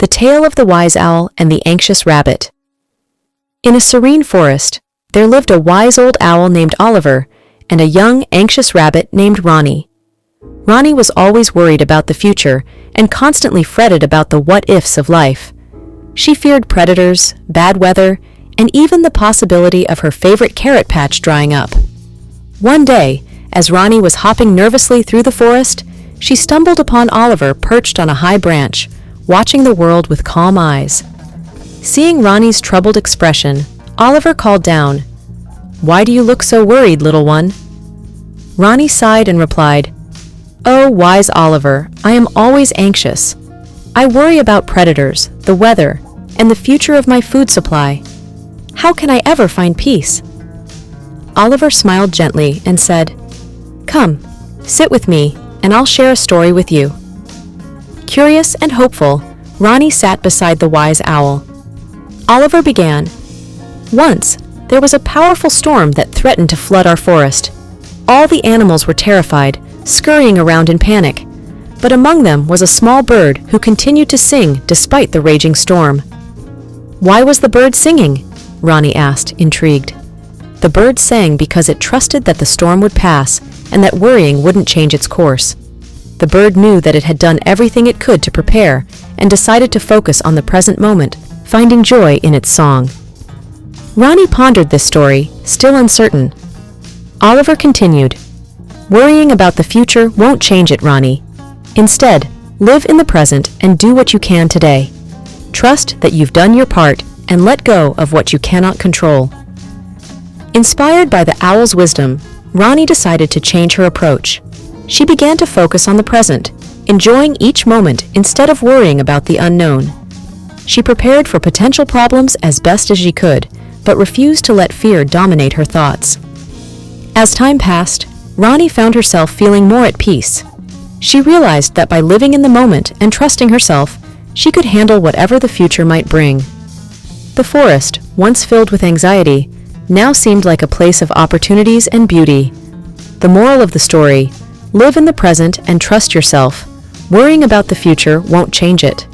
The Tale of the Wise Owl and the Anxious Rabbit. In a serene forest, there lived a wise old owl named Oliver and a young, anxious rabbit named Rani. Rani was always worried about the future and constantly fretted about the what-ifs of life. She feared predators, bad weather, and even the possibility of her favorite carrot patch drying up. One day, as Rani was hopping nervously through the forest, she stumbled upon Oliver perched on a high branch, watching the world with calm eyes. Seeing Rani's troubled expression, Oliver called down, "Why do you look so worried, little one?" Rani sighed and replied, "Oh, wise Oliver, I am always anxious. I worry about predators, the weather, and the future of my food supply. How can I ever find peace?" Oliver smiled gently and said, "Come, sit with me, and I'll share a story with you." Curious and hopeful, Rani sat beside the wise owl. Oliver began, "Once, there was a powerful storm that threatened to flood our forest. All the animals were terrified, scurrying around in panic. But among them was a small bird who continued to sing despite the raging storm." "Why was the bird singing?" Rani asked, intrigued. "The bird sang because it trusted that the storm would pass and that worrying wouldn't change its course. The bird knew that it had done everything it could to prepare and decided to focus on the present moment, finding joy in its song." Rani pondered this story, still uncertain. Oliver continued, "Worrying about the future won't change it, Rani. Instead, live in the present and do what you can today. Trust that you've done your part and let go of what you cannot control." Inspired by the owl's wisdom, Rani decided to change her approach. She began to focus on the present, enjoying each moment instead of worrying about the unknown. She prepared for potential problems as best as she could, but refused to let fear dominate her thoughts. As time passed, Rani found herself feeling more at peace. She realized that by living in the moment and trusting herself, she could handle whatever the future might bring. The forest, once filled with anxiety, now seemed like a place of opportunities and beauty. The moral of the story: live in the present and trust yourself. Worrying about the future won't change it.